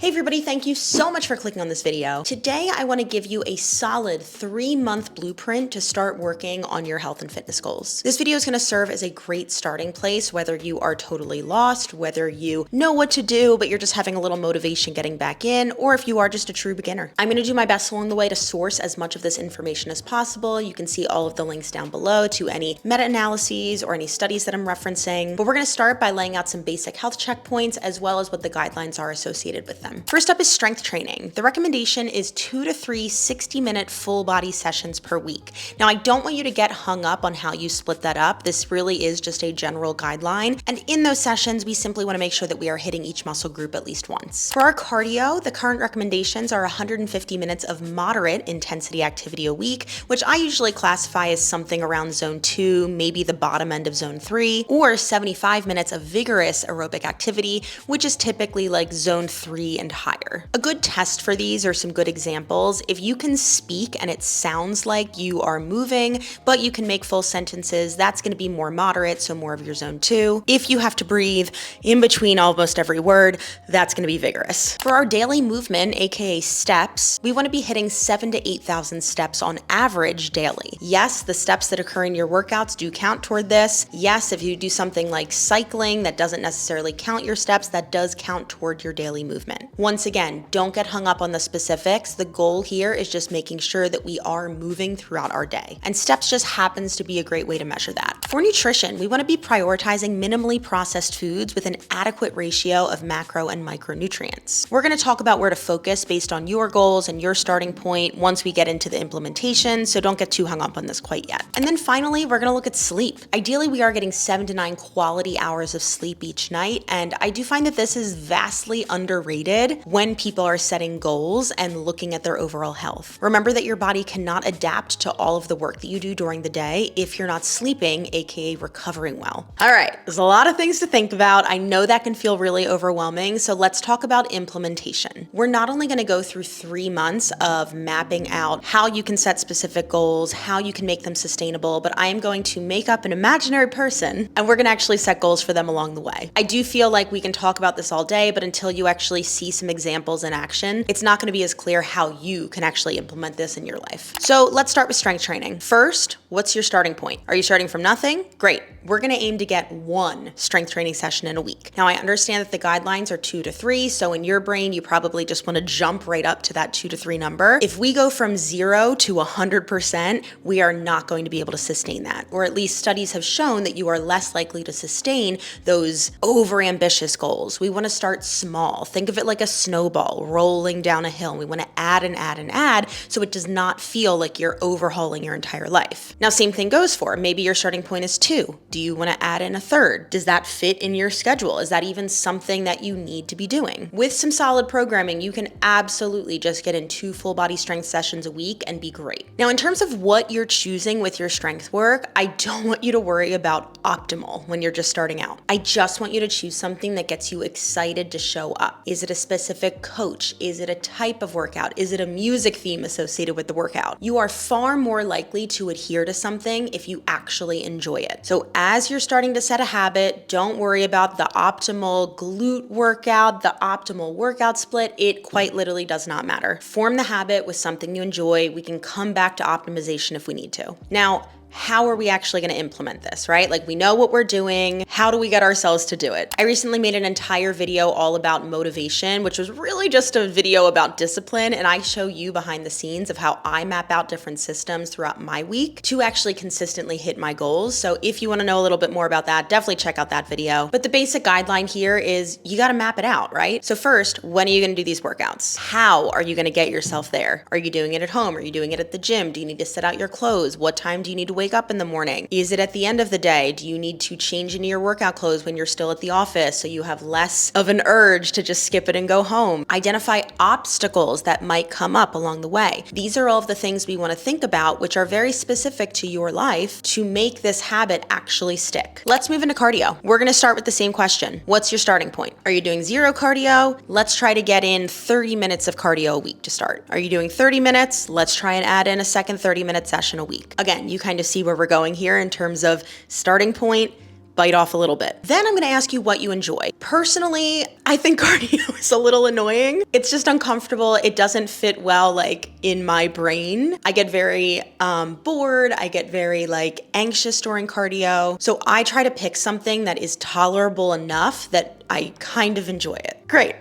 Hey everybody, thank you so much for clicking on this video. Today I want to give you a solid 3-month blueprint to start working on your health and fitness goals. This video is going to serve as a great starting place, whether you are totally lost, whether you know what to do, but you're just having a little motivation getting back in, or if you are just a true beginner. I'm going to do my best along the way to source as much of this information as possible. You can see all of the links down below to any meta-analyses or any studies that I'm referencing, but we're going to start by laying out some basic health checkpoints as well as what the guidelines are associated with them. First up is strength training. The recommendation is 2 to 3 60-minute full body sessions per week. Now, I don't want you to get hung up on how you split that up. This really is just a general guideline. And in those sessions, we simply want to make sure that we are hitting each muscle group at least once. For our cardio, the current recommendations are 150 minutes of moderate intensity activity a week, which I usually classify as something around zone 2, maybe the bottom end of zone 3, or 75 minutes of vigorous aerobic activity, which is typically like zone 3 and higher. A good test for these are some good examples. If you can speak and it sounds like you are moving, but you can make full sentences, that's going to be more moderate, so more of your zone 2. If you have to breathe in between almost every word, that's going to be vigorous. For our daily movement, aka steps, we want to be hitting 7,000 to 8,000 steps on average daily. Yes, the steps that occur in your workouts do count toward this. Yes, if you do something like cycling that doesn't necessarily count your steps, that does count toward your daily movement. Once again, don't get hung up on the specifics. The goal here is just making sure that we are moving throughout our day. And steps just happens to be a great way to measure that. For nutrition, we want to be prioritizing minimally processed foods with an adequate ratio of macro and micronutrients. We're going to talk about where to focus based on your goals and your starting point once we get into the implementation, so don't get too hung up on this quite yet. And then finally, we're going to look at sleep. Ideally, we are getting 7 to 9 quality hours of sleep each night, and I do find that this is vastly underrated when people are setting goals and looking at their overall health. Remember that your body cannot adapt to all of the work that you do during the day if you're not sleeping, aka recovering well. All right, there's a lot of things to think about. I know that can feel really overwhelming, so let's talk about implementation. We're not only going to go through 3 months of mapping out how you can set specific goals, how you can make them sustainable, but I am going to make up an imaginary person and we're going to actually set goals for them along the way. I do feel like we can talk about this all day, but until you actually see some examples in action, it's not going to be as clear how you can actually implement this in your life. So let's start with strength training. First, what's your starting point? Are you starting from nothing? Great. We're going to aim to get 1 strength training session in a week. Now, I understand that the guidelines are 2 to 3, so in your brain, you probably just want to jump right up to that 2 to 3 number. If we go from 0 to 100%, we are not going to be able to sustain that, or at least studies have shown that you are less likely to sustain those overambitious goals. We want to start small. Think of it like a snowball rolling down a hill. We want to add and add and add so it does not feel like you're overhauling your entire life. Now, same thing goes for maybe your starting point is 2. Do you want to add in a 3rd? Does that fit in your schedule? Is that even something that you need to be doing? With some solid programming, you can absolutely just get in 2 full body strength sessions a week and be great. Now, in terms of what you're choosing with your strength work, I don't want you to worry about optimal when you're just starting out. I just want you to choose something that gets you excited to show up. Is it a specific coach? Is it a type of workout? Is it a music theme associated with the workout? You are far more likely to adhere to something if you actually enjoy it. So as you're starting to set a habit, don't worry about the optimal glute workout, the optimal workout split. It quite literally does not matter. Form the habit with something you enjoy. We can come back to optimization if we need to. Now, how are we actually going to implement this, right? Like, we know what we're doing. How do we get ourselves to do it? I recently made an entire video all about motivation, which was really just a video about discipline. And I show you behind the scenes of how I map out different systems throughout my week to actually consistently hit my goals. So if you want to know a little bit more about that, definitely check out that video. But the basic guideline here is you got to map it out, right? So first, when are you going to do these workouts? How are you going to get yourself there? Are you doing it at home? Are you doing it at the gym? Do you need to set out your clothes? What time do you need to wake up in the morning? Is it at the end of the day? Do you need to change into your workout clothes when you're still at the office so you have less of an urge to just skip it and go home? Identify obstacles that might come up along the way. These are all of the things we want to think about, which are very specific to your life to make this habit actually stick. Let's move into cardio. We're going to start with the same question. What's your starting point? Are you doing 0 cardio? Let's try to get in 30 minutes of cardio a week to start. Are you doing 30 minutes? Let's try and add in a second 30-minute session a week. Again, you kind of see where we're going here in terms of starting point, bite off a little bit. Then I'm gonna ask you what you enjoy. Personally, I think cardio is a little annoying. It's just uncomfortable. It doesn't fit well like in my brain. I get very bored. I get very like anxious during cardio. So I try to pick something that is tolerable enough that I kind of enjoy it. Great.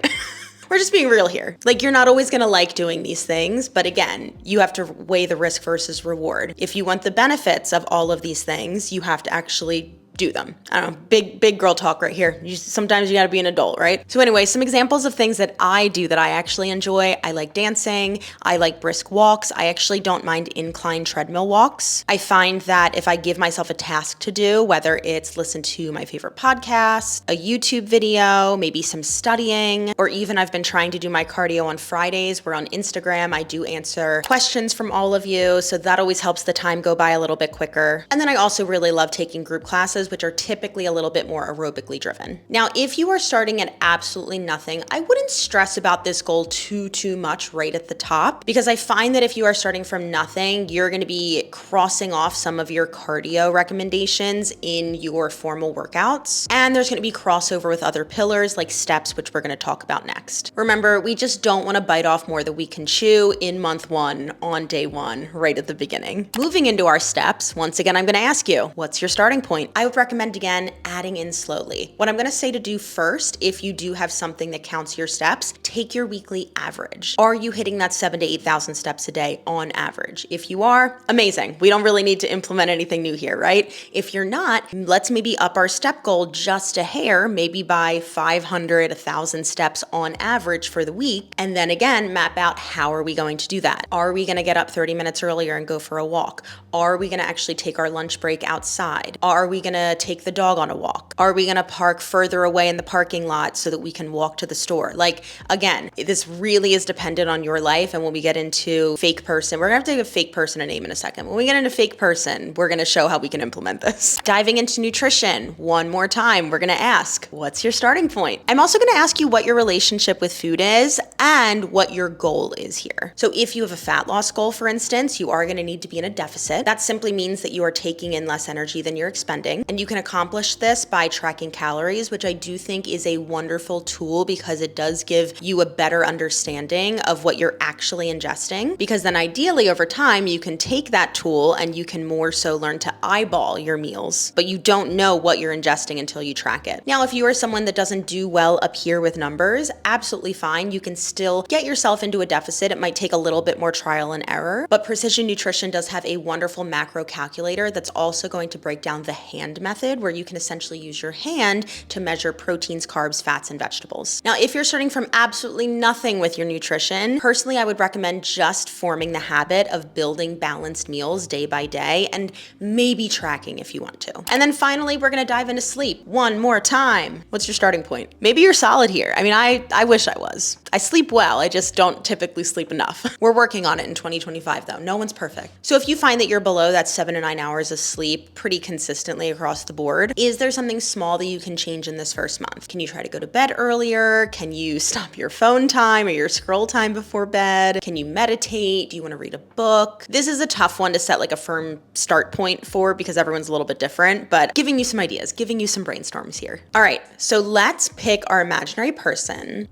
We're just being real here. Like, you're not always gonna like doing these things, but again, you have to weigh the risk versus reward. If you want the benefits of all of these things, you have to actually do them. I don't know, big girl talk right here. Sometimes you gotta be an adult, right? So anyway, some examples of things that I do that I actually enjoy. I like dancing. I like brisk walks. I actually don't mind incline treadmill walks. I find that if I give myself a task to do, whether it's listen to my favorite podcast, a YouTube video, maybe some studying, or even I've been trying to do my cardio on Fridays where on Instagram I do answer questions from all of you. So that always helps the time go by a little bit quicker. And then I also really love taking group classes, which are typically a little bit more aerobically driven. Now, if you are starting at absolutely nothing, I wouldn't stress about this goal too much right at the top, because I find that if you are starting from nothing, you're gonna be crossing off some of your cardio recommendations in your formal workouts. And there's gonna be crossover with other pillars like steps, which we're gonna talk about next. Remember, we just don't wanna bite off more than we can chew in month one, on day one, right at the beginning. Moving into our steps, once again, I'm gonna ask you, what's your starting point? I would recommend, again, adding in slowly. What I'm gonna say to do first, if you do have something that counts your steps, take your weekly average. Are you hitting that 7,000 to 8,000 steps a day on average? If you are, amazing. We don't really need to implement anything new here, right? If you're not, let's maybe up our step goal just a hair, maybe by 500, 1,000 steps on average for the week. And then again, map out how are we going to do that? Are we gonna get up 30 minutes earlier and go for a walk? Are we gonna actually take our lunch break outside? Are we gonna take the dog on a walk? Are we gonna park further away in the parking lot so that we can walk to the store? Like, again, this really is dependent on your life. And when we get into fake person, we're gonna have to give a fake person a name in a second. When we get into fake person, we're gonna show how we can implement this. Diving into nutrition, one more time, we're gonna ask, what's your starting point? I'm also gonna ask you what your relationship with food is and what your goal is here. So if you have a fat loss goal, for instance, you are gonna need to be in a deficit. That simply means that you are taking in less energy than you're expending. And you can accomplish this by tracking calories, which I do think is a wonderful tool because it does give you a better understanding of what you're actually ingesting. Because then ideally over time, you can take that tool and you can more so learn to eyeball your meals, but you don't know what you're ingesting until you track it. Now, if you are someone that doesn't do well up here with numbers, absolutely fine. You can still get yourself into a deficit. It might take a little bit more trial and error, but Precision Nutrition does have a wonderful macro calculator that's also going to break down the hand method, where you can essentially use your hand to measure proteins, carbs, fats, and vegetables. Now, if you're starting from absolutely nothing with your nutrition, personally, I would recommend just forming the habit of building balanced meals day by day and maybe tracking if you want to. And then finally, we're gonna dive into sleep one more time. What's your starting point? Maybe you're solid here. I mean, I wish I was. I sleep well, I just don't typically sleep enough. We're working on it in 2025 though. No one's perfect. So if you find that you're below that 7 to 9 hours of sleep pretty consistently across the board, is there something small that you can change in this first month? Can you try to go to bed earlier? Can you stop your phone time or your scroll time before bed? Can you meditate? Do you want to read a book? This is a tough one to set like a firm start point for because everyone's a little bit different, but giving you some ideas, giving you some brainstorms here. All right, so let's pick our imaginary person.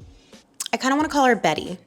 I kind of want to call her Betty.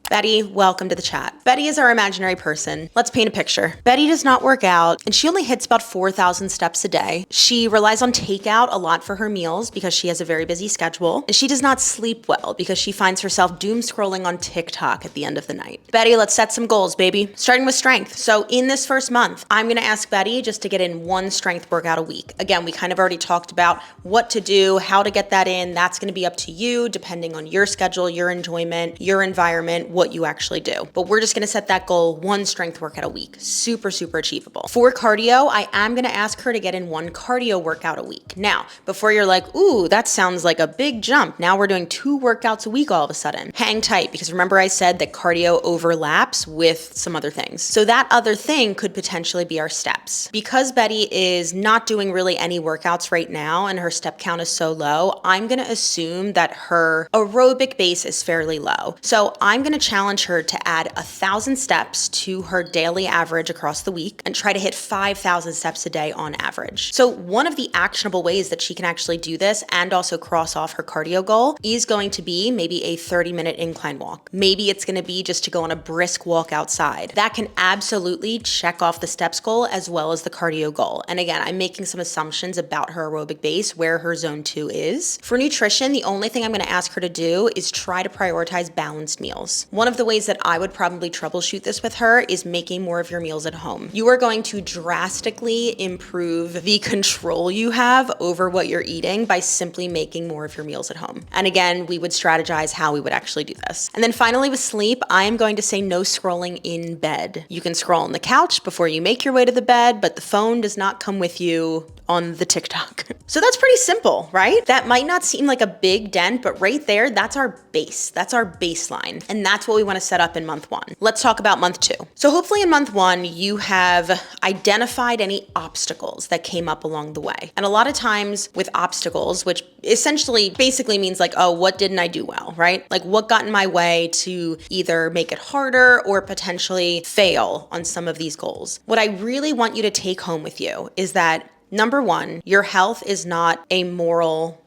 Betty, welcome to the chat. Betty is our imaginary person. Let's paint a picture. Betty does not work out, and she only hits about 4,000 steps a day. She relies on takeout a lot for her meals because she has a very busy schedule, and she does not sleep well because she finds herself doom scrolling on TikTok at the end of the night. Betty, let's set some goals, baby. Starting with strength. So in this first month, I'm gonna ask Betty just to get in one strength workout a week. Again, we kind of already talked about what to do, how to get that in. That's gonna be up to you, depending on your schedule, your enjoyment, your environment, what you actually do. But we're just gonna set that goal, one strength workout a week. Super, super achievable. For cardio, I am gonna ask her to get in one cardio workout a week. Now, before you're like, ooh, that sounds like a big jump. Now we're doing 2 workouts a week all of a sudden. Hang tight, because remember I said that cardio overlaps with some other things. So that other thing could potentially be our steps. Because Betty is not doing really any workouts right now and her step count is so low, I'm gonna assume that her aerobic base is fairly low. So I'm gonna challenge her to add 1,000 steps to her daily average across the week and try to hit 5,000 steps a day on average. So one of the actionable ways that she can actually do this and also cross off her cardio goal is going to be maybe a 30-minute incline walk. Maybe it's going to be just to go on a brisk walk outside. That can absolutely check off the steps goal as well as the cardio goal. And again, I'm making some assumptions about her aerobic base, where her zone 2 is. For nutrition, the only thing I'm going to ask her to do is try to prioritize balanced meals. One of the ways that I would probably troubleshoot this with her is making more of your meals at home. You are going to drastically improve the control you have over what you're eating by simply making more of your meals at home. And again, we would strategize how we would actually do this. And then finally with sleep, I am going to say no scrolling in bed. You can scroll on the couch before you make your way to the bed, but the phone does not come with you on the TikTok. So that's pretty simple, right? That might not seem like a big dent, but right there, that's our base. That's our baseline. And that's what we want to set up in month 1. Let's talk about month 2. So hopefully in month 1, you have identified any obstacles that came up along the way. And a lot of times with obstacles, which essentially basically means like, oh, what didn't I do well, right? Like what got in my way to either make it harder or potentially fail on some of these goals. What I really want you to take home with you is that number 1, your health is not a moral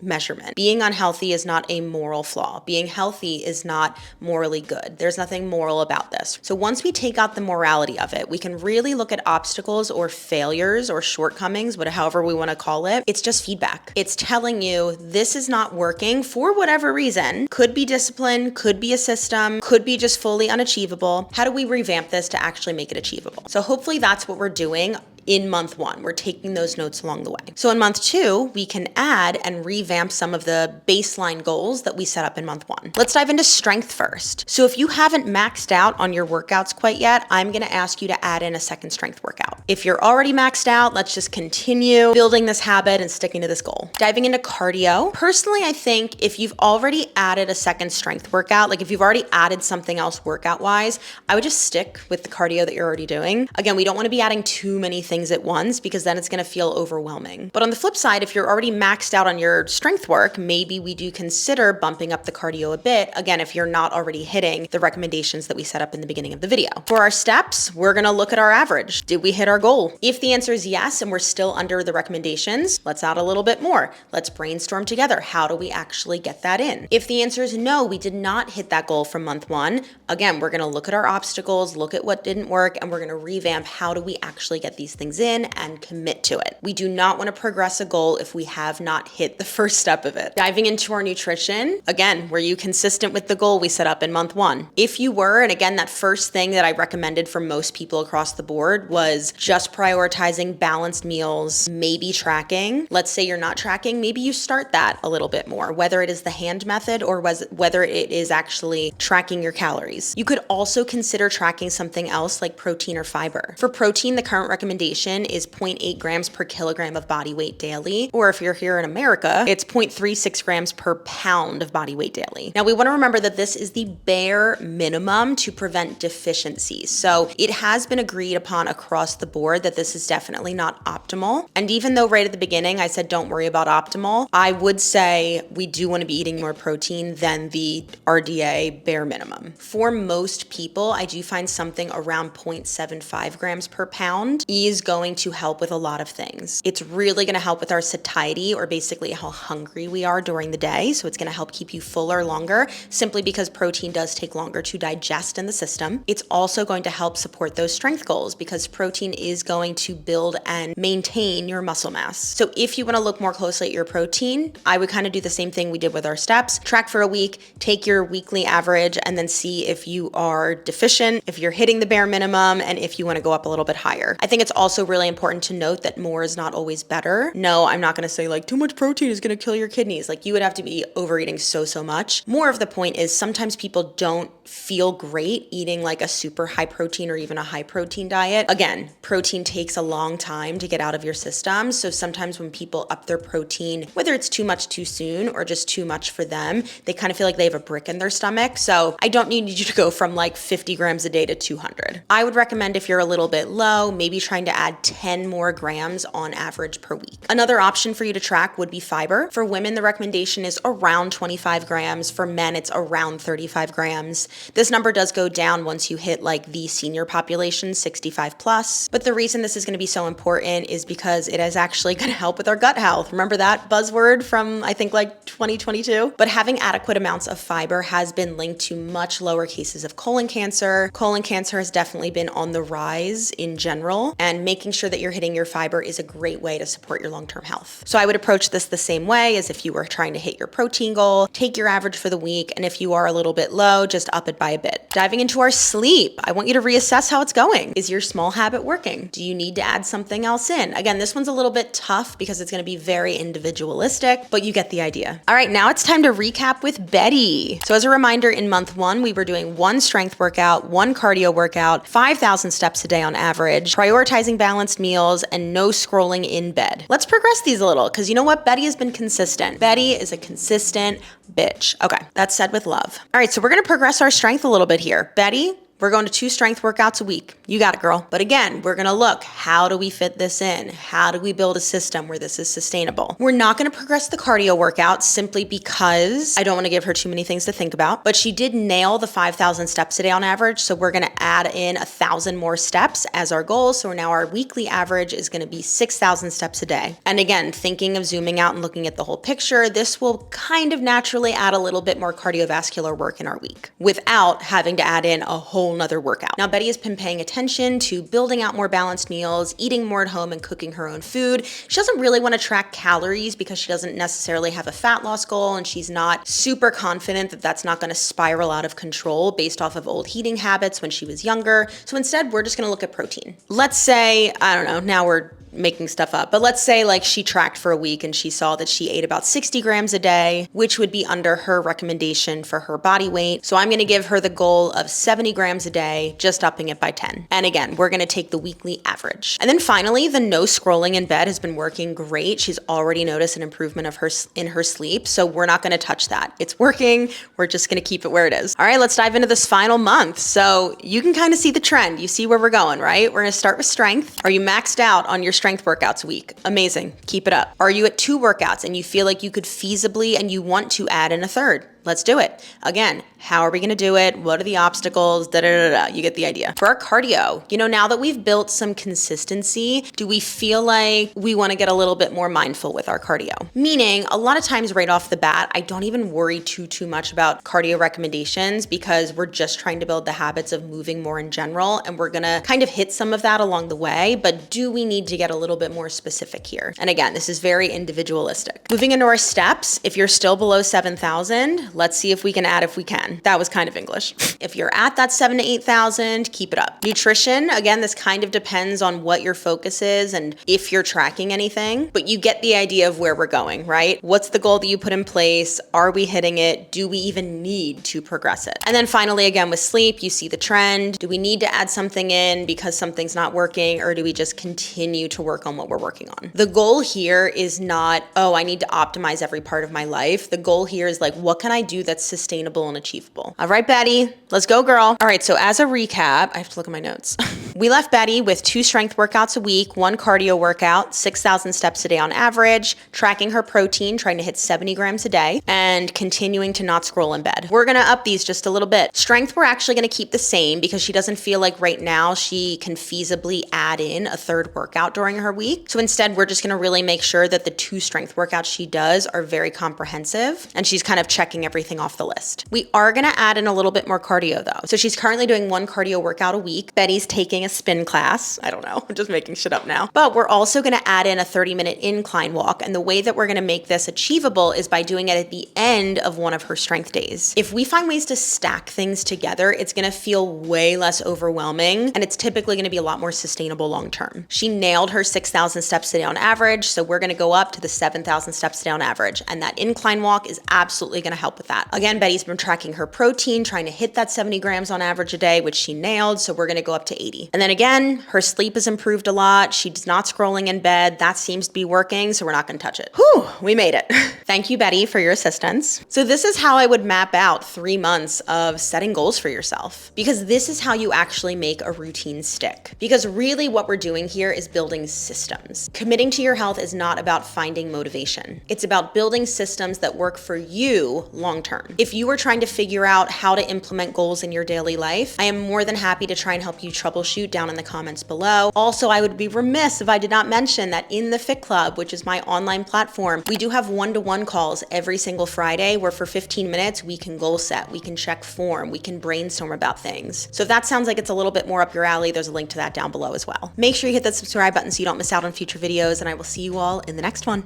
measurement. Being unhealthy is not a moral flaw. Being healthy is not morally good. There's nothing moral about this. So once we take out the morality of it, we can really look at obstacles or failures or shortcomings, however we want to call it. It's just feedback. It's telling you this is not working for whatever reason. Could be discipline, could be a system, could be just fully unachievable. How do we revamp this to actually make it achievable? So hopefully that's what we're doing in month 1. We're taking those notes along the way. So in month 2, we can add and revamp some of the baseline goals that we set up in month 1. Let's dive into strength first. So if you haven't maxed out on your workouts quite yet, I'm going to ask you to add in a second strength workout. If you're already maxed out, let's just continue building this habit and sticking to this goal. Diving into cardio. Personally, I think if you've already added a second strength workout, like if you've already added something else workout wise, I would just stick with the cardio that you're already doing. Again, we don't want to be adding too many things at once because then it's going to feel overwhelming. But on the flip side, if you're already maxed out on your strength work, maybe we do consider bumping up the cardio a bit. Again, if you're not already hitting the recommendations that we set up in the beginning of the video. For our steps, we're going to look at our average. Did we hit our goal? If the answer is yes, and we're still under the recommendations, let's add a little bit more. Let's brainstorm together. How do we actually get that in? If the answer is no, we did not hit that goal from month 1, again, we're going to look at our obstacles, look at what didn't work, and we're going to revamp how do we actually get these things in and commit to it. We do not want to progress a goal if we have not hit the first step of it. Diving into our nutrition, again, were you consistent with the goal we set up in month 1? If you were, and again, that first thing that I recommended for most people across the board was just prioritizing balanced meals, maybe tracking. Let's say you're not tracking, maybe you start that a little bit more, whether it is the hand method or whether it is actually tracking your calories. You could also consider tracking something else like protein or fiber. For protein, the current recommendation is 0.8 grams per kilogram of body weight daily, or if you're here in America, it's 0.36 grams per pound of body weight daily. Now we want to remember that this is the bare minimum to prevent deficiencies. So it has been agreed upon across the board that this is definitely not optimal. And even though right at the beginning I said don't worry about optimal, I would say we do want to be eating more protein than the RDA bare minimum. For most people, I do find something around 0.75 grams per pound is going to help with a lot of things. It's really going to help with our satiety, or basically how hungry we are during the day. So it's going to help keep you fuller longer, simply because protein does take longer to digest in the system. It's also going to help support those strength goals because protein is going to build and maintain your muscle mass. So if you want to look more closely at your protein, I would kind of do the same thing we did with our steps. Track for a week, take your weekly average, and then see if you are deficient, if you're hitting the bare minimum, and if you want to go up a little bit higher. I think it's also really important to note that more is not always better. No, I'm not going to say like too much protein is going to kill your kidneys. Like you would have to be overeating so much. More of the point is sometimes people don't feel great eating like a super high protein or even a high protein diet. Again, protein takes a long time to get out of your system. So sometimes when people up their protein, whether it's too much too soon or just too much for them, they kind of feel like they have a brick in their stomach. So I don't need you to go from like 50 grams a day to 200. I would recommend if you're a little bit low, maybe trying to add 10 more grams on average per week. Another option for you to track would be fiber. For women, the recommendation is around 25 grams. For men, it's around 35 grams. This number does go down once you hit like the senior population, 65 plus. But the reason this is going to be so important is because it is actually going to help with our gut health. Remember that buzzword from I think like 2022? But having adequate amounts of fiber has been linked to much lower cases of colon cancer. Colon cancer has definitely been on the rise in general, and making sure that you're hitting your fiber is a great way to support your long-term health. So I would approach this the same way as if you were trying to hit your protein goal. Take your average for the week, and if you are a little bit low, just up it by a bit. Diving into our sleep, I want you to reassess how it's going. Is your small habit working? Do you need to add something else in? Again, this one's a little bit tough because it's going to be very individualistic, but you get the idea. All right, now it's time to recap with Betty. So as a reminder, in month 1, we were doing 1 strength workout, 1 cardio workout, 5,000 steps a day on average, prioritizing balanced meals, and no scrolling in bed. Let's progress these a little, because you know what? Betty has been consistent. Betty is a consistent bitch. Okay, that's said with love. All right, so we're going to progress our strength a little bit here. Betty, we're going to 2 strength workouts a week. You got it, girl. But again, we're gonna look, how do we fit this in? How do we build a system where this is sustainable? We're not gonna progress the cardio workout simply because I don't wanna give her too many things to think about, but she did nail the 5,000 steps a day on average. So we're gonna add in 1,000 more steps as our goal. So now our weekly average is gonna be 6,000 steps a day. And again, thinking of zooming out and looking at the whole picture, this will kind of naturally add a little bit more cardiovascular work in our week without having to add in a whole nother workout. Now, Betty has been paying attention to building out more balanced meals, eating more at home, and cooking her own food. She doesn't really want to track calories because she doesn't necessarily have a fat loss goal, and she's not super confident that that's not going to spiral out of control based off of old eating habits when she was younger. So instead, we're just going to look at protein. Let's say, I don't know, now we're making stuff up, but let's say like she tracked for a week and she saw that she ate about 60 grams a day, which would be under her recommendation for her body weight. So I'm going to give her the goal of 70 grams a day, just upping it by 10. And again, we're going to take the weekly average. And then finally, the no scrolling in bed has been working great. She's already noticed an improvement of in her sleep. So we're not going to touch that. It's working. We're just going to keep it where it is. All right, let's dive into this final month. So you can kind of see the trend. You see where we're going, right? We're going to start with strength. Are you maxed out on your strength workouts a week? Amazing. Keep it up. Are you at 2 workouts and you feel like you could feasibly and you want to add in a third? Let's do it. Again, how are we going to do it? What are the obstacles? You get the idea. For our cardio, now that we've built some consistency, do we feel like we want to get a little bit more mindful with our cardio? Meaning, a lot of times right off the bat, I don't even worry too much about cardio recommendations because we're just trying to build the habits of moving more in general, and we're going to kind of hit some of that along the way, but do we need to get a little bit more specific here? And again, this is very individualistic. Moving into our steps, if you're still below 7,000, let's see if we can add if we can. That was kind of English. If you're at that 7,000 to 8,000, keep it up. Nutrition, again, this kind of depends on what your focus is and if you're tracking anything, but you get the idea of where we're going, right? What's the goal that you put in place? Are we hitting it? Do we even need to progress it? And then finally, again, with sleep, you see the trend. Do we need to add something in because something's not working, or do we just continue to work on what we're working on? The goal here is not, oh, I need to optimize every part of my life. The goal here is like, what can I do that's sustainable and achievable? All right, Betty, let's go, girl. All right, so as a recap, I have to look at my notes. We left Betty with 2 strength workouts a week, 1 cardio workout, 6,000 steps a day on average, tracking her protein, trying to hit 70 grams a day, and continuing to not scroll in bed. We're gonna up these just a little bit. Strength, we're actually gonna keep the same because she doesn't feel like right now she can feasibly add in a third workout during her week. So instead, we're just gonna really make sure that the 2 strength workouts she does are very comprehensive, and she's kind of checking everything off the list. We are gonna add in a little bit more cardio though. So she's currently doing 1 cardio workout a week. Betty's taking a spin class. I don't know, I'm just making shit up now. But we're also gonna add in a 30-minute incline walk. And the way that we're gonna make this achievable is by doing it at the end of one of her strength days. If we find ways to stack things together, it's gonna feel way less overwhelming, and it's typically gonna be a lot more sustainable long-term. She nailed her 6,000 steps a day on average, so we're gonna go up to the 7,000 steps a day on average. And that incline walk is absolutely gonna help with that. Again, Betty's been tracking her protein, trying to hit that 70 grams on average a day, which she nailed, so we're gonna go up to 80. And then again, her sleep has improved a lot. She's not scrolling in bed. That seems to be working, so we're not gonna touch it. Whew, we made it. Thank you, Betty, for your assistance. So this is how I would map out 3 months of setting goals for yourself, because this is how you actually make a routine stick. Because really what we're doing here is building systems. Committing to your health is not about finding motivation. It's about building systems that work for you long term. If you are trying to figure out how to implement goals in your daily life, I am more than happy to try and help you troubleshoot down in the comments below. Also, I would be remiss if I did not mention that in the Fit Club, which is my online platform, we do have one-to-one calls every single Friday where for 15 minutes we can goal set, we can check form, we can brainstorm about things. So if that sounds like it's a little bit more up your alley, there's a link to that down below as well. Make sure you hit that subscribe button so you don't miss out on future videos, and I will see you all in the next one.